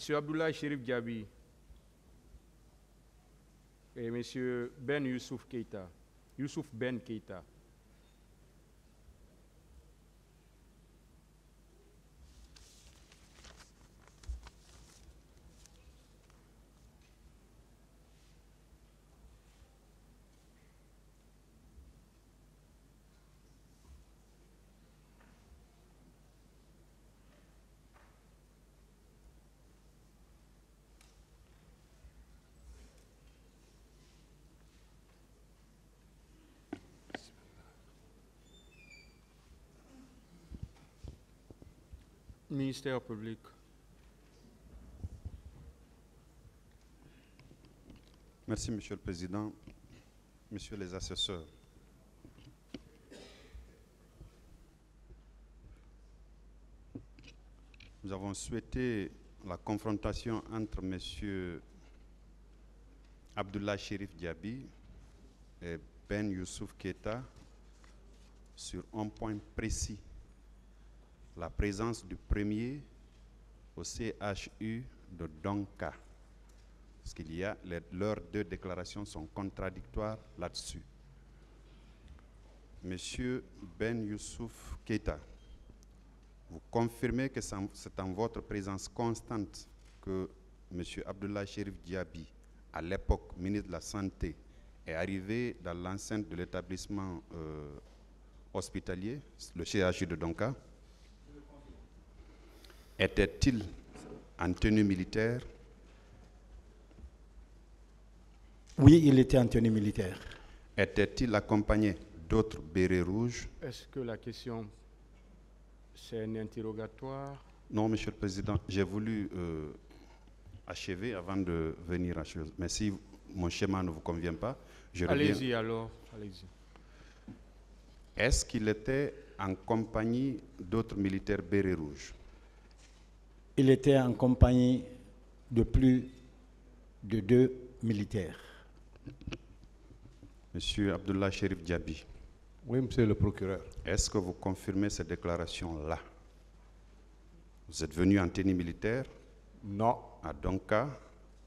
Monsieur Abdoulaye Chérif Diaby et Monsieur Ben Youssouf Keïta, Youssouf Ben Keïta. Ministère public. Merci, Monsieur le Président. Messieurs les assesseurs, nous avons souhaité la confrontation entre Monsieur Abdoulaye Chérif Diaby et Ben Youssouf Keïta sur un point précis. La présence du premier au CHU de Donka. Parce qu'il y a, leurs deux déclarations sont contradictoires là-dessus. Monsieur Ben Youssouf Keïta, vous confirmez que c'est en votre présence constante que Monsieur Abdoulaye Chérif Diaby, à l'époque ministre de la Santé, est arrivé dans l'enceinte de l'établissement hospitalier, le CHU de Donka. Était-il en tenue militaire? Oui, il était en tenue militaire. Était-il accompagné d'autres bérets rouges? Est-ce que la question, c'est un interrogatoire? Non, Monsieur le Président, j'ai voulu achever avant de venir à chose. Mais si mon schéma ne vous convient pas, je reviens. Allez-y alors, allez-y. Est-ce qu'il était en compagnie d'autres militaires bérets rouges? Il était en compagnie de plus de 2 militaires. Monsieur Abdoulaye Chérif Diaby. Oui, Monsieur le procureur. Est-ce que vous confirmez ces déclarations-là? Vous êtes venu en tenue militaire? Non, À Donka,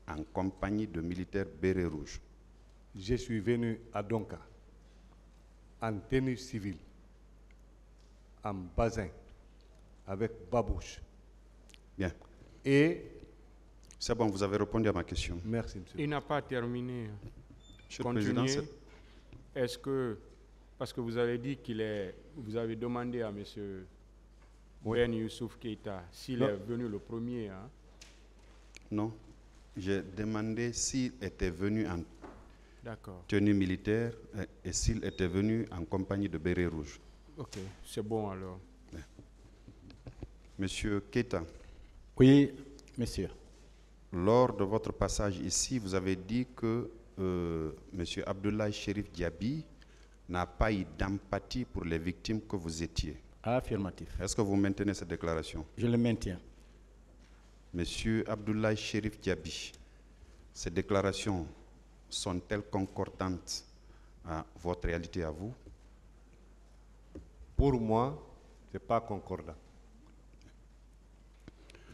en compagnie de militaires bérets rouges. je suis venu à Donka en tenue civile, en basin, avec babouche. Bien. Et, C'est bon, vous avez répondu à ma question. merci Monsieur. Il n'a pas terminé. Monsieur le Président, Continuez. Est-ce que, parce que vous avez dit vous avez demandé à M. Oui. Ben Youssouf Keïta s'il Non. est venu le premier, hein? non. J'ai demandé s'il était venu en D'accord. tenue militaire et s'il était venu en compagnie de bérets rouges. Ok, c'est bon alors. Monsieur Keïta, Oui, monsieur. lors de votre passage ici, vous avez dit que Monsieur Abdoulaye Chérif Diaby n'a pas eu d'empathie pour les victimes que vous étiez. Affirmatif. Est-ce que vous maintenez cette déclaration? Je le maintiens. Monsieur Abdoulaye Chérif Diaby, ces déclarations sont-elles concordantes à votre réalité à vous? Pour moi, ce n'est pas concordant.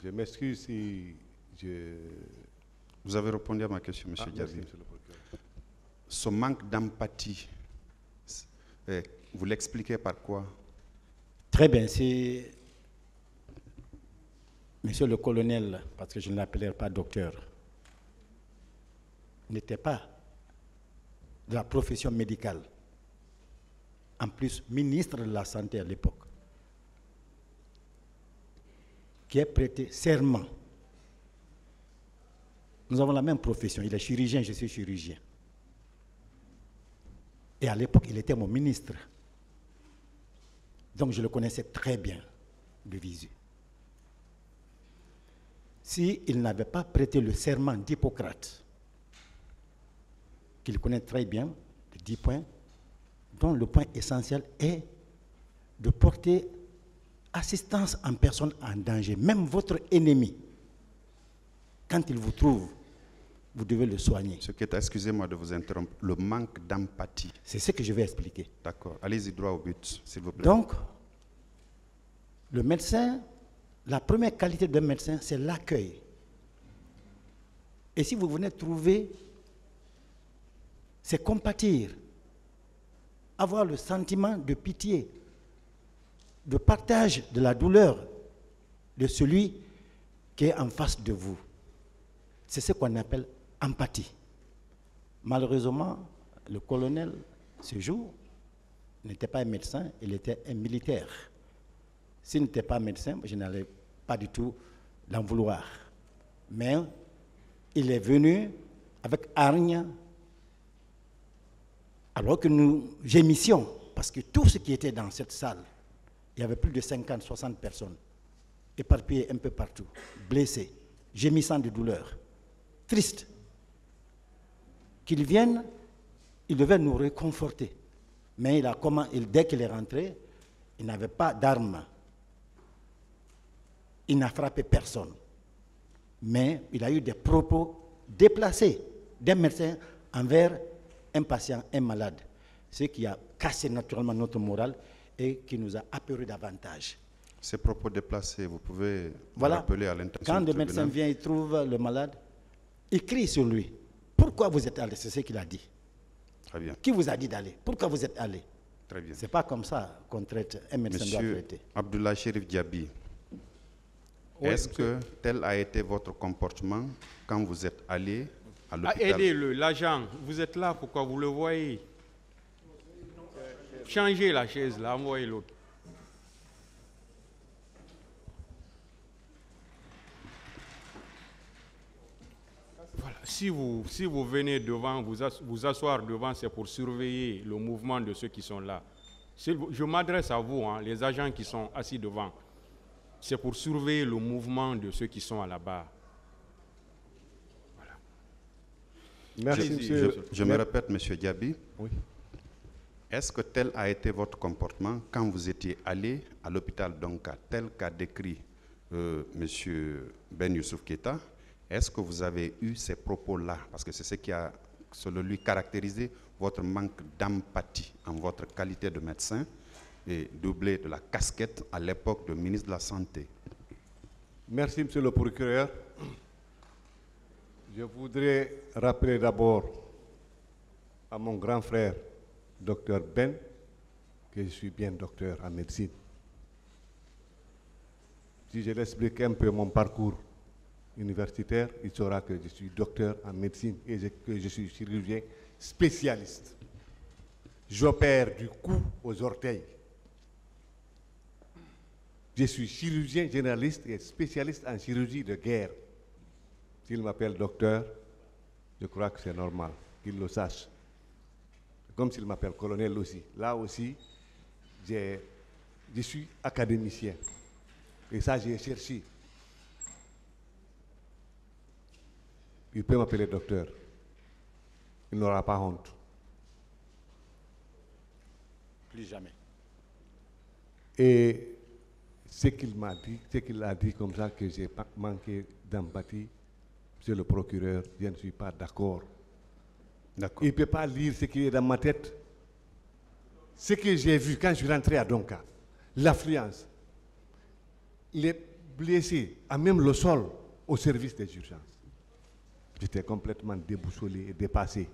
Je m'excuse si je... Vous avez répondu à ma question, Monsieur Merci, Diaby. Monsieur le procureur. Ce manque d'empathie, vous l'expliquez par quoi? Très bien, c'est monsieur le colonel, parce que je ne l'appellerai pas docteur, n'était pas de la profession médicale, en plus ministre de la Santé à l'époque, qui a prêté serment. Nous avons la même profession, il est chirurgien, je suis chirurgien. Et à l'époque, il était mon ministre. Donc je le connaissais très bien de visu. S'il n'avait pas prêté le serment d'Hippocrate, qu'il connaît très bien, de 10 points, dont le point essentiel est de porter assistance en personne en danger. Même votre ennemi, quand il vous trouve, vous devez le soigner. Monsieur Keïta, excusez-moi de vous interrompre. Le manque d'empathie. C'est ce que je vais expliquer. D'accord. Allez-y droit au but, s'il vous plaît. Donc, le médecin, la première qualité d'un médecin, c'est l'accueil. Et si vous venez trouver, c'est compatir, avoir le sentiment de pitié, de partage de la douleur de celui qui est en face de vous. C'est ce qu'on appelle empathie. Malheureusement, le colonel, ce jour, n'était pas un médecin, il était un militaire. S'il n'était pas médecin, je n'allais pas du tout l'en vouloir. Mais il est venu avec hargne, alors que nous gémissions, parce que tout ce qui était dans cette salle, il y avait plus de 50, 60 personnes, éparpillées un peu partout, blessées, gémissant de douleur, tristes. Qu'il vienne, il devait nous réconforter. Mais dès qu'il est rentré, il n'avait pas d'armes. Il n'a frappé personne. Mais il a eu des propos déplacés d'un médecin envers un patient, un malade. Ce qui a cassé naturellement notre morale et qui nous a apeurés davantage. Ces propos déplacés, vous pouvez Voilà. rappeler à l'intention Quand du le médecin tribunal? vient, il trouve le malade, il crie sur lui. Pourquoi vous êtes allé? C'est ce qu'il a dit. Très bien, Qui vous a dit d'aller? Pourquoi vous êtes allé? très bien. Ce n'est pas comme ça qu'on traite, un médecin doit Monsieur traiter. Abdullah Cherif Diaby, Oui, est-ce monsieur. que tel a été votre comportement quand vous êtes allé à Ah, l'hôpital? aidez-le, l'agent. Vous êtes là, pourquoi vous le voyez? Changez la chaise là, envoyez l'autre. Voilà. Si vous venez devant, vous asseoir devant, c'est pour surveiller le mouvement de ceux qui sont là. Je m'adresse à vous, hein, les agents qui sont assis devant. C'est pour surveiller le mouvement de ceux qui sont à la barre. Merci, Je- monsieur. Je me répète, Monsieur Diaby, Oui. est-ce que tel a été votre comportement quand vous étiez allé à l'hôpital d'Onka, tel qu'a décrit Monsieur Ben Youssouf Keita? Est-ce que vous avez eu ces propos-là? Parce que c'est ce qui a, selon lui, caractérisé votre manque d'empathie en votre qualité de médecin et doublé de la casquette à l'époque de ministre de la Santé. Merci, monsieur le procureur. Je voudrais rappeler d'abord à mon grand frère, docteur Ben, que je suis bien docteur en médecine. Si je l'explique un peu mon parcours universitaire, il saura que je suis docteur en médecine et que je suis chirurgien spécialiste. J'opère du cou aux orteils. Je suis chirurgien généraliste et spécialiste en chirurgie de guerre. S'il m'appelle docteur, je crois que c'est normal qu'il le sache. Comme s'il m'appelle colonel aussi. Là aussi, je suis académicien. Et ça, j'ai cherché. Il peut m'appeler docteur. Il n'aura pas honte. Plus jamais. Et ce qu'il m'a dit, ce qu'il a dit comme ça, que j'ai manqué d'empathie, monsieur le procureur, je ne suis pas d'accord. D'accord. Il ne peut pas lire ce qui est dans ma tête. Ce que j'ai vu quand je suis rentré à Donka, l'affluence, les blessés, à même le sol, au service des urgences. J'étais complètement déboussolé et dépassé.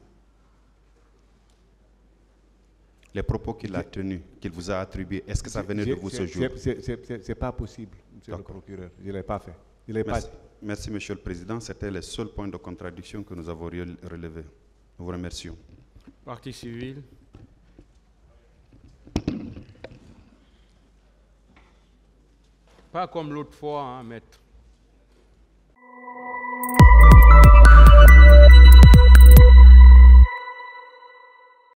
Les propos qu'il a tenus, qu'il vous a attribués, est-ce que ça venait de vous ce jour? C'est pas possible, monsieur le D'accord. procureur. Je ne l'ai pas fait. Je l'ai pas Merci. dit. Merci, Monsieur le Président. C'était les seuls points de contradiction que nous avons relevés. Nous vous remercions. Partie civile. Pas comme l'autre fois, hein, maître.